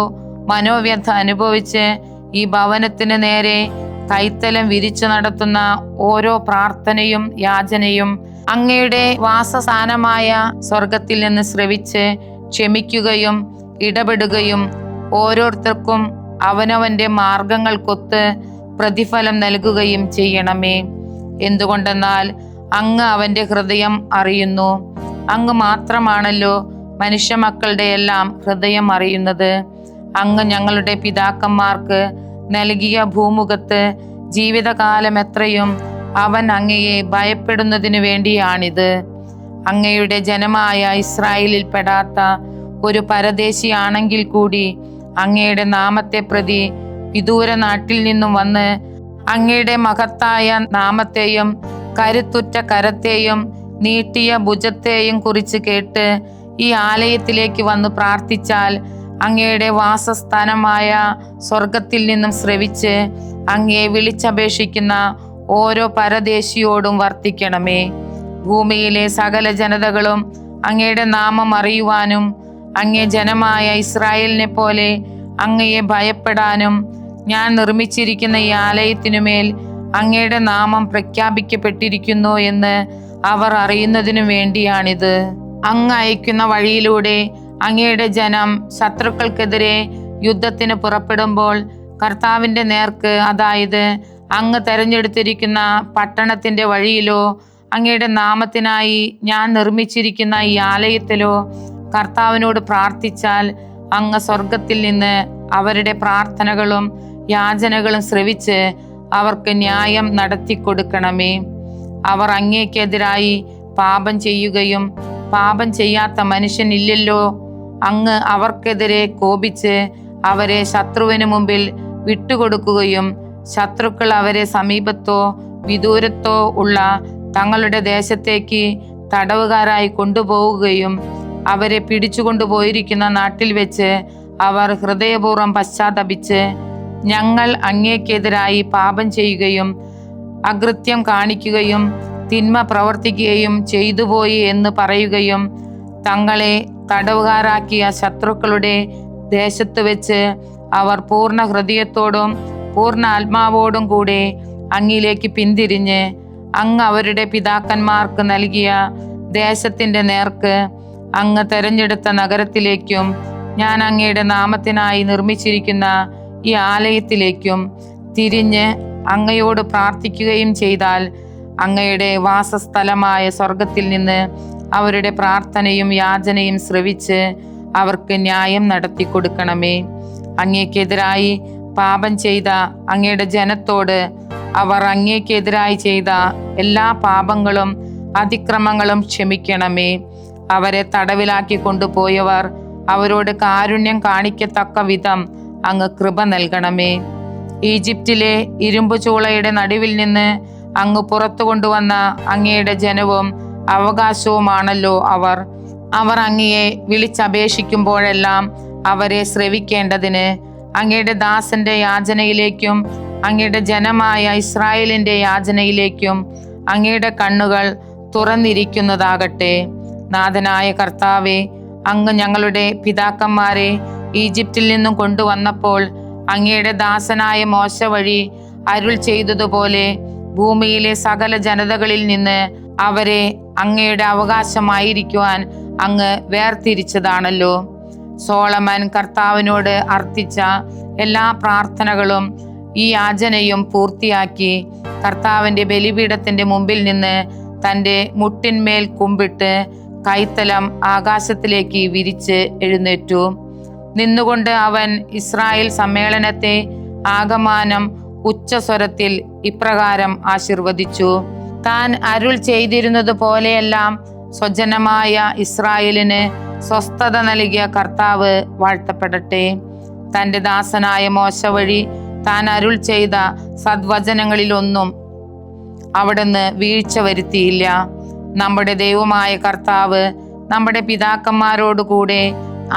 S2: മനോവ്യഥ അനുഭവിച്ച് ഈ ഭവനത്തിന് നേരെ കൈത്തലം വിരിച്ചു നടത്തുന്ന ഓരോ പ്രാർത്ഥനയും യാചനയും അങ്ങയുടെ വാസസ്ഥാനമായ സ്വർഗത്തിൽ നിന്ന് ശ്രവിച്ച് ക്ഷമിക്കുകയും ഇടപെടുകയും ഓരോരുത്തർക്കും അവനവന്റെ മാർഗങ്ങൾക്കൊത്ത് പ്രതിഫലം നൽകുകയും ചെയ്യണമേ. എന്തുകൊണ്ടെന്നാൽ അങ്ങ് അവന്റെ ഹൃദയം അറിയുന്നു. അങ്ങ് മാത്രമാണല്ലോ മനുഷ്യ മക്കളുടെ എല്ലാം ഹൃദയം അറിയുന്നത്. അങ്ങ് ഞങ്ങളുടെ പിതാക്കന്മാർക്ക് നൽകിയ ഭൂമുഖത്ത് ജീവിതകാലം എത്രയും അവൻ അങ്ങയെ ഭയപ്പെടുന്നതിനു വേണ്ടിയാണിത്. അങ്ങയുടെ ജനമായ ഇസ്രായേലിൽ പെടാത്ത ഒരു പരദേശിയാണെങ്കിൽ കൂടി അങ്ങയുടെ നാമത്തെ പ്രതി വിദൂര നാട്ടിൽ നിന്നും വന്ന് അങ്ങയുടെ മഹത്തായ നാമത്തെയും കരുത്തുറ്റ കരത്തെയും നീട്ടിയ ഭുജത്തെയും കുറിച്ച് കേട്ട് ഈ ആലയത്തിലേക്ക് വന്ന് പ്രാർത്ഥിച്ചാൽ അങ്ങയുടെ വാസസ്ഥാനമായ സ്വർഗത്തിൽ നിന്നും ശ്രവിച്ച് അങ്ങയെ വിളിച്ചപേക്ഷിക്കുന്ന ഓരോ പരദേശിയോടും വർത്തിക്കണമേ. ഭൂമിയിലെ സകല ജനതകളും അങ്ങയുടെ നാമം അറിയുവാനും അങ്ങേ ജനമായ ഇസ്രായേലിനെ പോലെ അങ്ങയെ ഭയപ്പെടാനും ഞാൻ നിർമ്മിച്ചിരിക്കുന്ന ഈ ആലയത്തിനുമേൽ അങ്ങയുടെ നാമം പ്രഖ്യാപിക്കപ്പെട്ടിരിക്കുന്നു എന്ന് അവർ അറിയുന്നതിനു വേണ്ടിയാണിത്. അങ്ങ് അയക്കുന്ന വഴിയിലൂടെ അങ്ങയുടെ ജനം ശത്രുക്കൾക്കെതിരെ യുദ്ധത്തിന് പുറപ്പെടുമ്പോൾ കർത്താവിന്റെ നേർക്ക്, അതായത് അങ്ങ് തെരഞ്ഞെടുത്തിരിക്കുന്ന പട്ടണത്തിന്റെ വഴിയിലോ അങ്ങയുടെ നാമത്തിനായി ഞാൻ നിർമ്മിച്ചിരിക്കുന്ന ഈ ആലയത്തിലോ കർത്താവിനോട് പ്രാർത്ഥിച്ചാൽ അങ്ങ് സ്വർഗത്തിൽ നിന്ന് അവരുടെ പ്രാർത്ഥനകളും യാചനകളും ശ്രവിച്ച് അവർക്ക് ന്യായം നടത്തി കൊടുക്കണമേ. അവർ അങ്ങേക്കെതിരായി പാപം ചെയ്യുകയും പാപം ചെയ്യാത്ത മനുഷ്യനില്ലല്ലോ. അങ്ങ് അവർക്കെതിരെ കോപിച്ച് അവരെ ശത്രുവിന് മുമ്പിൽ വിട്ടുകൊടുക്കുകയും ശത്രുക്കൾ അവരെ സമീപത്തോ വിദൂരത്തോ ഉള്ള തങ്ങളുടെ ദേശത്തേക്ക് തടവുകാരായി കൊണ്ടുപോവുകയും അവരെ പിടിച്ചുകൊണ്ടുപോയിരിക്കുന്ന നാട്ടിൽ വെച്ച് അവർ ഹൃദയപൂർവ്വം പശ്ചാത്തപിച്ച് ഞങ്ങൾ അങ്ങേക്കെതിരായി പാപം ചെയ്യുകയും അകൃത്യം കാണിക്കുകയും തിന്മ പ്രവർത്തിക്കുകയും ചെയ്തുപോയി എന്ന് പറയുകയും തങ്ങളെ തടവുകാരാക്കിയ ശത്രുക്കളുടെ ദേശത്ത് വെച്ച് അവർ പൂർണ്ണ ഹൃദയത്തോടും പൂർണ്ണ ആത്മാവോടും കൂടെ അങ്ങിലേക്ക് പിന്തിരിഞ്ഞ് അങ്ങ് അവരുടെ പിതാക്കന്മാർക്ക് നൽകിയ ദേശത്തിന്റെ നേർക്ക് അങ്ങ് തെരഞ്ഞെടുത്ത നഗരത്തിലേക്കും ഞാൻ അങ്ങയുടെ നാമത്തിനായി നിർമ്മിച്ചിരിക്കുന്ന ഈ ആലയത്തിലേക്കും തിരിഞ്ഞ് അങ്ങയോട് പ്രാർത്ഥിക്കുകയും ചെയ്താൽ അങ്ങയുടെ വാസസ്ഥലമായ സ്വർഗത്തിൽ നിന്ന് അവരുടെ പ്രാർത്ഥനയും യാചനയും ശ്രവിച്ച് അവർക്ക് ന്യായം നടത്തി കൊടുക്കണമേ. അങ്ങേക്കെതിരായി പാപം ചെയ്ത അങ്ങയുടെ ജനത്തോട് അവർ അങ്ങേക്കെതിരായി ചെയ്ത എല്ലാ പാപങ്ങളും അതിക്രമങ്ങളും ക്ഷമിക്കണമേ. അവരെ തടവിലാക്കി കൊണ്ടുപോയവർ അവരോട് കാരുണ്യം കാണിക്കത്തക്ക വിധം അങ്ങ് കൃപ നൽകണമേ. ഈജിപ്തിലെ ഇരുമ്പു ചൂളയുടെ നടുവിൽ നിന്ന് അങ്ങ് പുറത്തു കൊണ്ടുവന്ന അങ്ങയുടെ ജനവും അവകാശവുമാണല്ലോ അവർ. അവർ അങ്ങയെ വിളിച്ചപേക്ഷിക്കുമ്പോഴെല്ലാം അവരെ ശ്രവിക്കേണ്ടതിന് അങ്ങയുടെ ദാസന്റെ യാചനയിലേക്കും അങ്ങയുടെ ജനമായ ഇസ്രായേലിന്റെ യാചനയിലേക്കും അങ്ങയുടെ കണ്ണുകൾ തുറന്നിരിക്കുന്നതാകട്ടെ. നാഥനായ കർത്താവേ, അങ്ങ് ഞങ്ങളുടെ പിതാക്കന്മാരെ ഈജിപ്തിൽ നിന്നും കൊണ്ടുവന്നപ്പോൾ അങ്ങയുടെ ദാസനായ മോശ വഴി അരുൾ ചെയ്തതുപോലെ ഭൂമിയിലെ സകല ജനതകളിൽ നിന്ന് അവരെ അങ്ങയുടെ അവകാശമായിരിക്കുവാൻ അങ്ങ് വേർതിരിച്ചതാണല്ലോ. സോളമൻ കർത്താവിനോട് അർത്ഥിച്ച എല്ലാ പ്രാർത്ഥനകളും ഈ യാചനയും പൂർത്തിയാക്കി കർത്താവിന്റെ ബലിപീഠത്തിന്റെ മുമ്പിൽ നിന്ന് തൻ്റെ മുട്ടിന്മേൽ കുമ്പിട്ട് കൈത്തലം ആകാശത്തിലേക്ക് വിരിച്ച് എഴുന്നേറ്റു. നിന്നുകൊണ്ട് അവൻ ഇസ്രായേൽ സമ്മേളനത്തെ ആകമാനം ഉച്ചസ്വരത്തിൽ ഇപ്രകാരം ആശീർവദിച്ചു: താൻ അരുൾ ചെയ്തിരുന്നത് പോലെയെല്ലാം സ്വജനമായ ഇസ്രായേലിന് സ്വസ്ഥത നൽകിയ കർത്താവ് വാഴ്ത്തപ്പെടട്ടെ. തൻ്റെ ദാസനായ മോശ വഴി താൻ അരുൾ ചെയ്ത സദ്വചനങ്ങളിലൊന്നും അവിടുന്ന് വീഴ്ച വരുത്തിയില്ല. നമ്മുടെ ദൈവമായ കർത്താവ് നമ്മുടെ പിതാക്കന്മാരോടുകൂടെ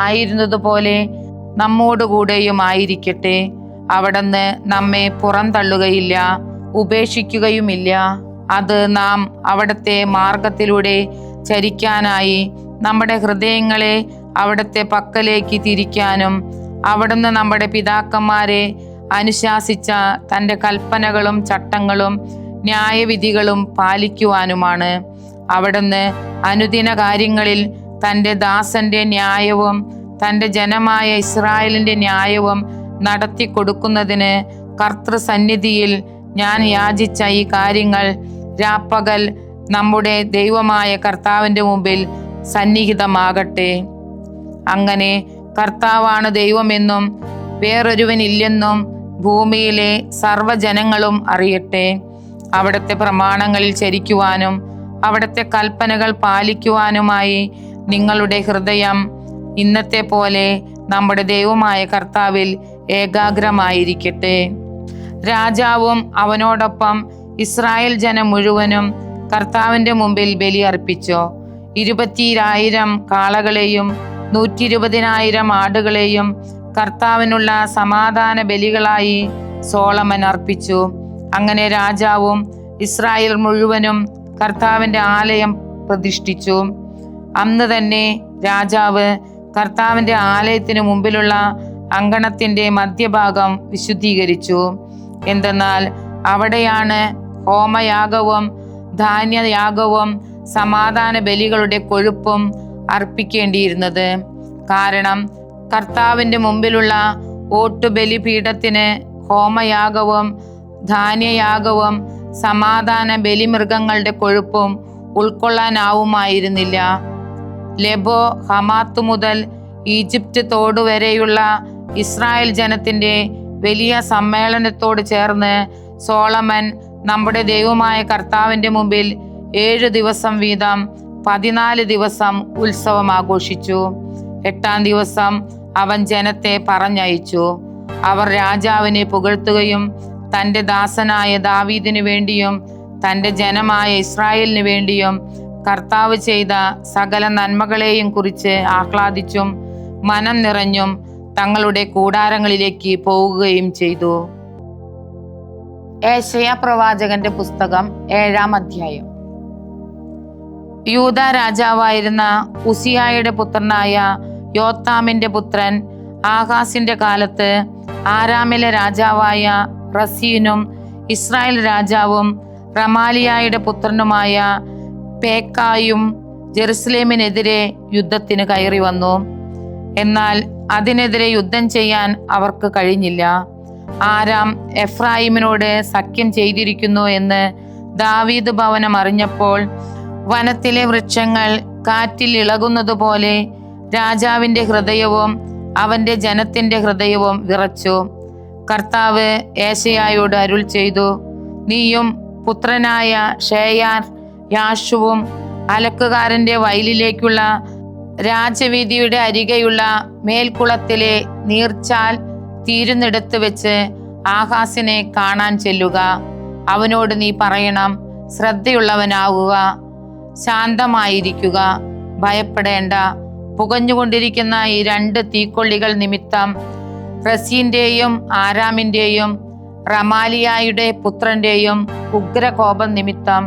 S2: ആയിരുന്നതുപോലെ നമ്മോടുകൂടെയും ആയിരിക്കട്ടെ. അവിടുന്ന് നമ്മെ പുറന്തള്ളുകയില്ല, ഉപേക്ഷിക്കുകയുമില്ല. അത് നാം അവിടുത്തെ മാർഗത്തിലൂടെ ചരിക്കാനായി നമ്മുടെ ഹൃദയങ്ങളെ അവിടുത്തെ പക്കലേക്ക് തിരിക്കാനും അവിടുന്ന് നമ്മുടെ പിതാക്കന്മാരെ അനുശാസിച്ച തൻ്റെ കൽപ്പനകളും ചട്ടങ്ങളും ന്യായവിധികളും പാലിക്കുവാനുമാണ്. അവിടുന്ന് അനുദിന കാര്യങ്ങളിൽ തൻ്റെ ദാസന്റെ ന്യായവും തൻ്റെ ജനമായ ഇസ്രായേലിന്റെ ന്യായവും നടത്തി കൊടുക്കുന്നതിന് കർത്തൃസന്നിധിയിൽ ഞാൻ യാചിച്ച ഈ കാര്യങ്ങൾ രാപ്പകൽ നമ്മുടെ ദൈവമായ കർത്താവിൻ്റെ മുമ്പിൽ സന്നിഹിതമാകട്ടെ. അങ്ങനെ കർത്താവാണ് ദൈവമെന്നും വേറൊരുവനില്ലെന്നും ഭൂമിയിലെ സർവ്വജനങ്ങളും അറിയട്ടെ. അവിടുത്തെ പ്രമാണങ്ങളിൽ ചരിക്കുവാനും അവിടുത്തെ കൽപ്പനകൾ പാലിക്കുവാനുമായി നിങ്ങളുടെ ഹൃദയം ഇന്നത്തെ പോലെ നമ്മുടെ ദൈവമായ കർത്താവിൽ ഏകാഗ്രമായിരിക്കട്ടെ. രാജാവും അവനോടൊപ്പം ഇസ്രായേൽ ജനം മുഴുവനും കർത്താവിൻ്റെ മുമ്പിൽ ബലിയർപ്പിച്ചു. 20,000 കാളകളെയും 120,000 ആടുകളെയും കർത്താവിനുള്ള സമാധാന ബലികളായി സോളമൻ അർപ്പിച്ചു. അങ്ങനെ രാജാവും ഇസ്രായേൽ മുഴുവനും കർത്താവിൻ്റെ ആലയം പ്രതിഷ്ഠിച്ചു. അന്ന് തന്നെ രാജാവ് കർത്താവിൻ്റെ ആലയത്തിന് മുമ്പിലുള്ള അങ്കണത്തിൻ്റെ മധ്യഭാഗം വിശുദ്ധീകരിച്ചു. എന്തെന്നാൽ അവിടെയാണ് ഹോമയാഗവും ധാന്യയാഗവും സമാധാന ബലികളുടെ കൊഴുപ്പും അർപ്പിക്കേണ്ടിയിരുന്നത്. കാരണം കർത്താവിൻ്റെ മുമ്പിലുള്ള ഓട്ടുബലിപീഠത്തിന് ഹോമയാഗവും ധാന്യയാഗവും സമാധാന ബലിമൃഗങ്ങളുടെ കൊഴുപ്പും ഉൾക്കൊള്ളാനാവുമായിരുന്നില്ല. ലെബോ ഹമാത്ത് മുതൽ ഈജിപ്റ്റ് തോട് വരെയുള്ള ഇസ്രായേൽ ജനത്തിൻ്റെ വലിയ സമ്മേളനത്തോട് ചേർന്ന് സോളമൻ നമ്മുടെ ദൈവമായ കർത്താവിൻ്റെ മുമ്പിൽ 7 ദിവസം വീതം 14 ദിവസം ഉത്സവം ആഘോഷിച്ചു. 8-ാം ദിവസം അവൻ ജനത്തെ പറഞ്ഞയച്ചു. അവർ രാജാവിനെ പുകഴ്ത്തുകയും തൻ്റെ ദാസനായ ദാവീദിനു വേണ്ടിയും തൻ്റെ ജനമായ ഇസ്രായേലിനു വേണ്ടിയും കർത്താവ് ചെയ്ത സകല നന്മകളെയും കുറിച്ച് ആഹ്ലാദിച്ചും മനം നിറഞ്ഞും തങ്ങളുടെ കൂടാരങ്ങളിലേക്ക് പോവുകയും ചെയ്തു. ഏശയ്യാ പ്രവാചകന്റെ പുസ്തകം 7-ാം അധ്യായം. യൂദാ രാജാവായിരുന്ന ഉസിയായുടെ പുത്രനായ യോത്താമിന്റെ പുത്രൻ ആഹാസിന്റെ കാലത്ത് ആരാമിലെ രാജാവായ റസീനും ഇസ്രായേൽ രാജാവും റമാലിയായുടെ പുത്രനുമായ പേക്കായും ജെറുസലേമിനെതിരെ യുദ്ധത്തിന് കയറി വന്നു. എന്നാൽ അതിനെതിരെ യുദ്ധം ചെയ്യാൻ അവർക്ക് കഴിഞ്ഞില്ല. ആരാം എഫ്രായിമിനോട് സഖ്യം ചെയ്തിരിക്കുന്നു എന്ന് ദാവീദ് ഭവനം അറിഞ്ഞപ്പോൾ വനത്തിലെ വൃക്ഷങ്ങൾ കാറ്റിൽ ഇളകുന്നതുപോലെ രാജാവിന്റെ ഹൃദയവും അവന്റെ ജനത്തിന്റെ ഹൃദയവും വിറച്ചു. കർത്താവ് ഏശയ്യായോട് അരുൾ ചെയ്തു, നീയും പുത്രനായ ഷേയാർ യാശുവും അലക്കുകാരന്റെ വയലിലേക്കുള്ള രാജവീതിയുടെ അരികെയുള്ള മേൽക്കുളത്തിലെ നീർച്ചാൽ തീരുന്നിടത്ത് വെച്ച് ആഹാസിനെ കാണാൻ ചെല്ലുക. അവനോട് നീ പറയണം, ശ്രദ്ധയുള്ളവനാവുക, ശാന്തമായിരിക്കുക, ഭയപ്പെടേണ്ട. പുകഞ്ഞുകൊണ്ടിരിക്കുന്ന ഈ 2 തീക്കൊള്ളികൾ നിമിത്തം റസീന്റെയും ആരാമിന്റെയും റമാലിയായുടെ പുത്രന്റെയും ഉഗ്രകോപം നിമിത്തം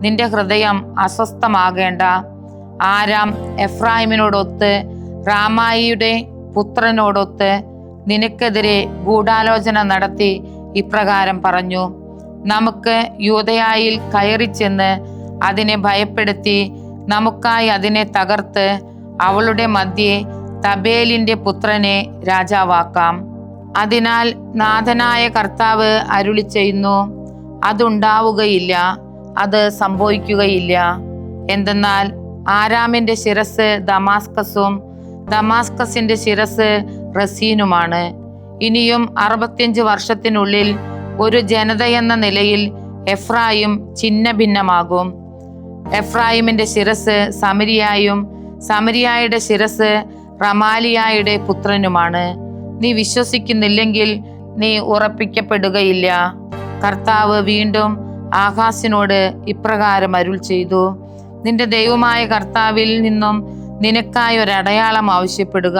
S2: നിന്റെ ഹൃദയം അസ്വസ്ഥമാകേണ്ട. ആരാം എഫ്രായിമിനോടൊത്ത് റാമായിയുടെ പുത്രനോടൊത്ത് നിനക്കെതിരെ ഗൂഢാലോചന നടത്തി ഇപ്രകാരം പറഞ്ഞു, നമുക്ക് യൂദയായിൽ കയറി ചെന്ന് അതിനെ ഭയപ്പെടുത്തി നമുക്കായി അതിനെ തകർത്ത് അവളുടെ മധ്യേ തബേലിന്റെ പുത്രനെ രാജാവാക്കാം. അതിനാൽ നാഥനായ കർത്താവ് അരുളി ചെയ്യുന്നു, അതുണ്ടാവുകയില്ല, അത് സംഭവിക്കുകയില്ല. എന്തെന്നാൽ ആരാമിന്റെ ശിരസ് ദമാസ്കസും ദമാസ്കസിന്റെ ശിരസ് റസീനുമാണ്. ഇനിയും 65 വർഷത്തിനുള്ളിൽ ഒരു ജനതയെന്ന നിലയിൽ എഫ്രായിം ഛിന്ന ഭിന്നമാകും. എഫ്രായിമിന്റെ ശിരസ് സമരിയായും സമരിയായുടെ ശിരസ് റമാലിയായുടെ പുത്രനുമാണ്. നീ വിശ്വസിക്കുന്നില്ലെങ്കിൽ നീ ഉറപ്പിക്കപ്പെടുകയില്ല. കർത്താവ് വീണ്ടും ആഹാസിനോട് ഇപ്രകാരം അരുൾ ചെയ്തു, നിന്റെ ദൈവമായ കർത്താവിൽ നിന്നും നിനക്കായി ഒരടയാളം ആവശ്യപ്പെടുക.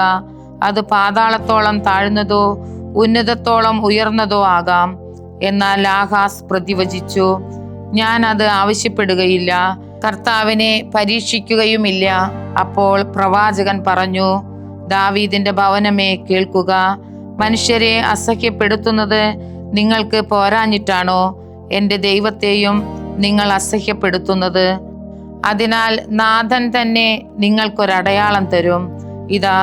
S2: അത് പാതാളത്തോളം താഴ്ന്നതോ ഉന്നതത്തോളം ഉയർന്നതോ ആകാം. എന്നാൽ ആഹാസ് പ്രതിവചിച്ചു, ഞാൻ അത് ദാവീദിന്റെ ഭവനമേ കേൾക്കുക. മനുഷ്യരെ അസഹ്യപ്പെടുത്തുന്നത് നിങ്ങൾക്ക് പോരാഞ്ഞിട്ടാണോ എൻ്റെ ദൈവത്തെയും നിങ്ങൾ അസഹ്യപ്പെടുത്തുന്നത്? അതിനാൽ നാഥൻ തന്നെ നിങ്ങൾക്കൊരടയാളം തരും. ഇതാ,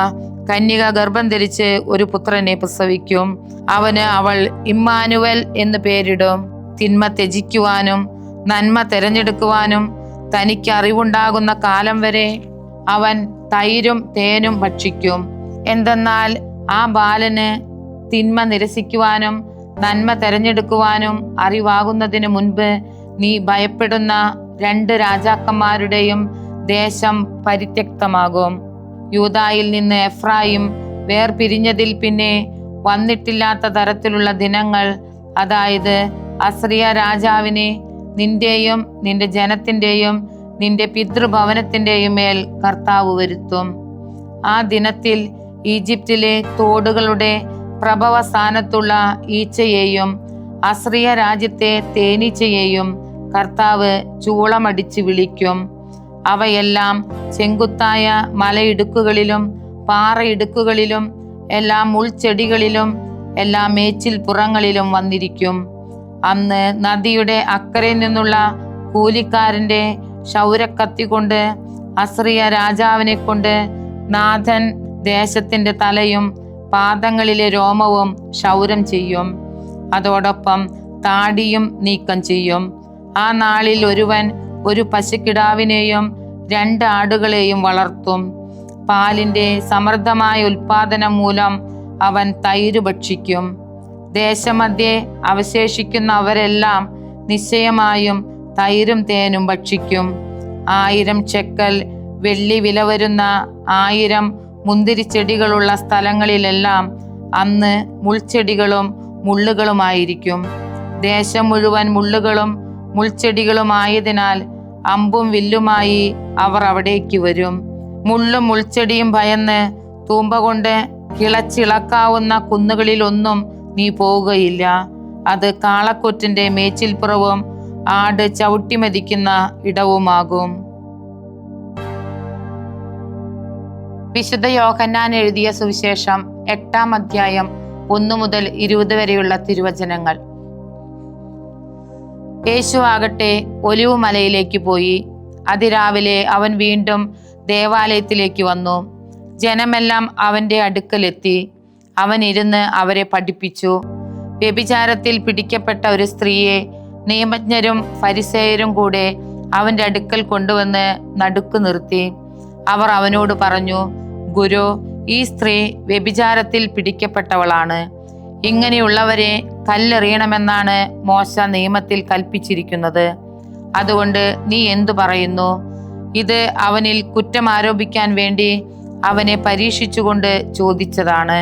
S2: കന്യക ഗർഭം ധരിച്ച് ഒരു പുത്രനെ പ്രസവിക്കും. അവന് അവൾ ഇമ്മാനുവൽ എന്ന് പേരിടും. തിന്മ ത്യജിക്കുവാനും നന്മ തിരഞ്ഞെടുക്കുവാനും തനിക്ക് അറിവുണ്ടാകുന്ന കാലം വരെ അവൻ തൈരും തേനും ഭക്ഷിക്കും. എന്തെന്നാൽ ആ ബാലന് തിന്മ നിരസിക്കുവാനും നന്മ തിരഞ്ഞെടുക്കുവാനും അറിവാകുന്നതിന് മുൻപ് നീ ഭയപ്പെടുന്ന 2 രാജാക്കന്മാരുടെയും ദേശം പരിത്യക്തമാകും. യൂദായിൽ നിന്ന് എഫ്രായിം വേർപിരിഞ്ഞതിൽ പിന്നെ വന്നിട്ടില്ലാത്ത തരത്തിലുള്ള ദിനങ്ങൾ, അതായത് അസ്രിയ രാജാവിനെ നിന്റെയും നിന്റെ ജനത്തിന്റെയും നിന്റെ പിതൃഭവനത്തിന്റെയും മേൽ കർത്താവ് വരുത്തും. ആ ദിനത്തിൽ ഈജിപ്തിലെ തോടുകളുടെ പ്രഭവ സ്ഥാനത്തുള്ള ഈച്ചയെയും അസ്രിയ രാജ്യത്തെ തേനീച്ചയെയും കർത്താവ് ചൂളമടിച്ച് വിളിക്കും. അവയെല്ലാം ചെങ്കുത്തായ മലയിടുക്കുകളിലും പാറയിടുക്കുകളിലും എല്ലാ മുൾച്ചെടികളിലും എല്ലാ മേച്ചിൽ പുറങ്ങളിലും വന്നിരിക്കും. അന്ന് നദിയുടെ അക്കരയിൽ നിന്നുള്ള കൂലിക്കാരന്റെ ക്ഷൗരക്കത്തി കൊണ്ട് അസ്രിയ രാജാവിനെ കൊണ്ട് നാഥൻ ദേശത്തിന്റെ തലയും പാദങ്ങളിലെ രോമവും ക്ഷൗരം ചെയ്യും. അതോടൊപ്പം താടിയും നീക്കം ചെയ്യും. ആ നാളിൽ ഒരുവൻ ഒരു പശുക്കിടാവിനെയും 2 ആടുകളെയും വളർത്തും. പാലിന്റെ സമൃദ്ധമായ ഉൽപാദനം മൂലം അവൻ തൈര് ഭക്ഷിക്കും. ദേശമധ്യേ അവശേഷിക്കുന്നവരെല്ലാം നിശ്ചയമായും തൈരും തേനും ഭക്ഷിക്കും. 1000 ഷെക്കൽ വെള്ളി വില വരുന്ന 1000 മുന്തിരിച്ചെടികളുള്ള സ്ഥലങ്ങളിലെല്ലാം അന്ന് മുൾച്ചെടികളും മുള്ളുകളുമായിരിക്കും. ദേശം മുഴുവൻ മുള്ളുകളും മുൾച്ചെടികളുമായതിനാൽ അമ്പും വില്ലുമായി അവർ അവിടേക്ക് വരും. മുള്ളും മുൾച്ചെടിയും ഭയന്ന് തൂമ്പ കൊണ്ട് കിളച്ചിളക്കാവുന്ന കുന്നുകളിലൊന്നും നീ പോവുകയില്ല. അത് കാളക്കൊറ്റിന്റെ മേച്ചിൽപ്പുറവും ആട് ചവിട്ടിമതിക്കുന്ന ഇടവുമാകും. വിശുദ്ധ യോഹന്നാൻ എഴുതിയ സുവിശേഷം 8-ാം അധ്യായം 1 മുതൽ 20 വരെയുള്ള തിരുവചനങ്ങൾ. യേശു ആകട്ടെ ഒലിവ് മലയിലേക്ക് പോയി. അതിരാവിലെ അവൻ വീണ്ടും ദേവാലയത്തിലേക്ക് വന്നു. ജനമെല്ലാം അവന്റെ അടുക്കലെത്തി. അവൻ ഇരുന്ന് അവരെ പഠിപ്പിച്ചു. വ്യഭിചാരത്തിൽ പിടിക്കപ്പെട്ട ഒരു സ്ത്രീയെ നിയമജ്ഞരും ഫരിസേയരും കൂടെ അവന്റെ അടുക്കൽ കൊണ്ടുവന്ന് നടുക്ക് നിർത്തി. അവർ അവനോട് പറഞ്ഞു, ഗുരു, ഈ സ്ത്രീ വ്യഭിചാരത്തിൽ പിടിക്കപ്പെട്ടവളാണ്. ഇങ്ങനെയുള്ളവരെ കല്ലെറിയണമെന്നാണ് മോശ നിയമത്തിൽ കൽപ്പിച്ചിരിക്കുന്നത്. അതുകൊണ്ട് നീ എന്തു പറയുന്നു? ഇത് അവനിൽ കുറ്റം ആരോപിക്കാൻ വേണ്ടി അവനെ പരീക്ഷിച്ചുകൊണ്ട് ചോദിച്ചതാണ്.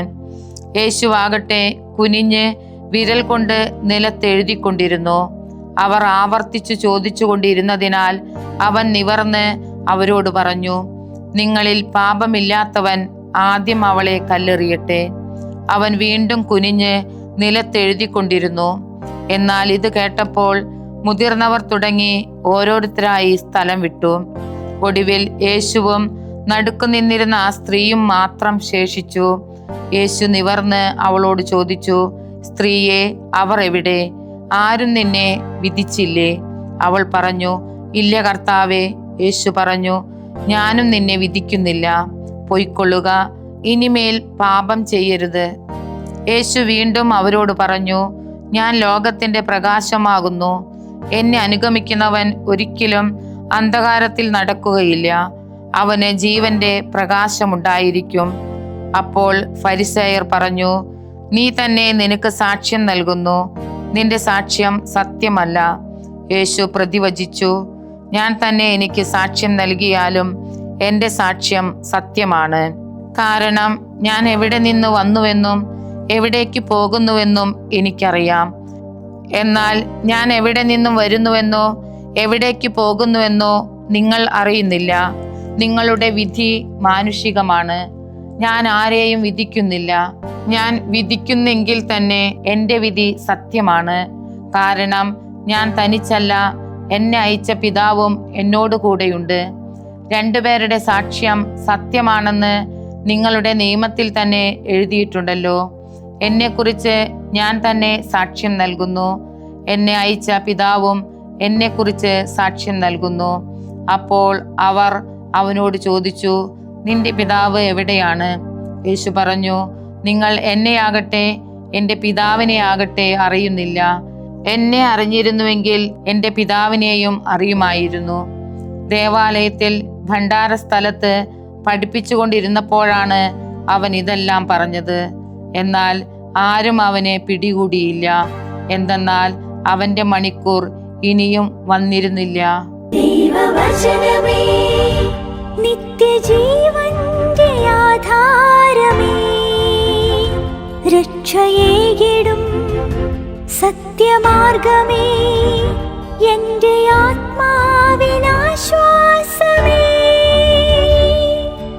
S2: യേശുവാകട്ടെ കുനിഞ്ഞ് വിരൽ കൊണ്ട് നിലത്തെഴുതിക്കൊണ്ടിരുന്നു. അവർ ആവർത്തിച്ചു ചോദിച്ചുകൊണ്ടിരുന്നതിനാൽ അവൻ നിവർന്ന് അവരോട് പറഞ്ഞു, നിങ്ങളിൽ പാപമില്ലാത്തവൻ ആദ്യം അവളെ കല്ലെറിയട്ടെ. അവൻ വീണ്ടും കുനിഞ്ഞ് നിലത്തെഴുതിക്കൊണ്ടിരുന്നു. എന്നാൽ ഇത് കേട്ടപ്പോൾ മുതിർന്നവർ തുടങ്ങി ഓരോരുത്തരായി സ്ഥലം വിട്ടു. ഒടുവിൽ യേശുവും നടുക്കു നിന്നിരുന്ന ആ സ്ത്രീയും മാത്രം ശേഷിച്ചു. യേശു നിവർന്ന് അവളോട് ചോദിച്ചു, സ്ത്രീയെ, അവർ എവിടെ? ആരും നിന്നെ വിധിച്ചില്ലേ? അവൾ പറഞ്ഞു, ഇല്ല കർത്താവേ. യേശു പറഞ്ഞു, ഞാനും നിന്നെ വിധിക്കുന്നില്ല. പൊയ്ക്കൊള്ളുക, ഇനിമേൽ പാപം ചെയ്യരുത്. യേശു വീണ്ടും അവരോട് പറഞ്ഞു, ഞാൻ ലോകത്തിന്റെ പ്രകാശമാകുന്നു. എന്നെ അനുഗമിക്കുന്നവൻ ഒരിക്കലും അന്ധകാരത്തിൽ നടക്കുകയില്ല. അവന് ജീവന്റെ പ്രകാശമുണ്ടായിരിക്കും. അപ്പോൾ ഫരിസേയർ പറഞ്ഞു, നീ തന്നെ നിനക്ക് സാക്ഷ്യം നൽകുന്നു. നിന്റെ സാക്ഷ്യം സത്യമല്ല. യേശു പ്രതിവചിച്ചു, ഞാൻ തന്നെ എനിക്ക് സാക്ഷ്യം നൽകിയാലും എൻ്റെ സാക്ഷ്യം സത്യമാണ്. കാരണം ഞാൻ എവിടെ നിന്ന് വന്നുവെന്നും എവിടേക്ക് പോകുന്നുവെന്നും എനിക്കറിയാം. എന്നാൽ ഞാൻ എവിടെ നിന്നും വരുന്നുവെന്നോ എവിടേക്ക് പോകുന്നുവെന്നോ നിങ്ങൾ അറിയുന്നില്ല. നിങ്ങളുടെ വിധി മാനുഷികമാണ്. ഞാൻ ആരെയും വിധിക്കുന്നില്ല. ഞാൻ വിധിക്കുന്നെങ്കിൽ തന്നെ എൻ്റെ വിധി സത്യമാണ്. കാരണം ഞാൻ തനിച്ചല്ല, എന്നെ അയച്ച പിതാവും എന്നോട് കൂടെയുണ്ട്. 2 പേരുടെ സാക്ഷ്യം സത്യമാണെന്ന് നിങ്ങളുടെ നിയമത്തിൽ തന്നെ എഴുതിയിട്ടുണ്ടല്ലോ. എന്നെക്കുറിച്ച് ഞാൻ തന്നെ സാക്ഷ്യം നൽകുന്നു. എന്നെ അയച്ച പിതാവും എന്നെക്കുറിച്ച് സാക്ഷ്യം നൽകുന്നു. അപ്പോൾ അവർ അവനോട് ചോദിച്ചു, നിന്റെ പിതാവ് എവിടെയാണ്? യേശു പറഞ്ഞു, നിങ്ങൾ എന്നെയാകട്ടെ എൻ്റെ പിതാവിനെ ആകട്ടെ അറിയുന്നില്ല. എന്നെ അറിഞ്ഞിരുന്നുവെങ്കിൽ എൻ്റെ പിതാവിനെയും അറിയുമായിരുന്നു. ദേവാലയത്തിൽ ഭണ്ഡാര സ്ഥലത്ത് പഠിപ്പിച്ചുകൊണ്ടിരുന്നപ്പോഴാണ് അവൻ ഇതെല്ലാം പറഞ്ഞത്. എന്നാൽ ആരും അവനെ പിടികൂടിയില്ല. എന്തെന്നാൽ അവന്റെ മണിക്കൂർ ഇനിയും വന്നിരുന്നില്ല.
S1: ദൈവവചനമേ, നിത്യജീവന്റെ ആധാരമേ, രക്ഷയേകിടും സത്യമാർഗമേ, എന്റെ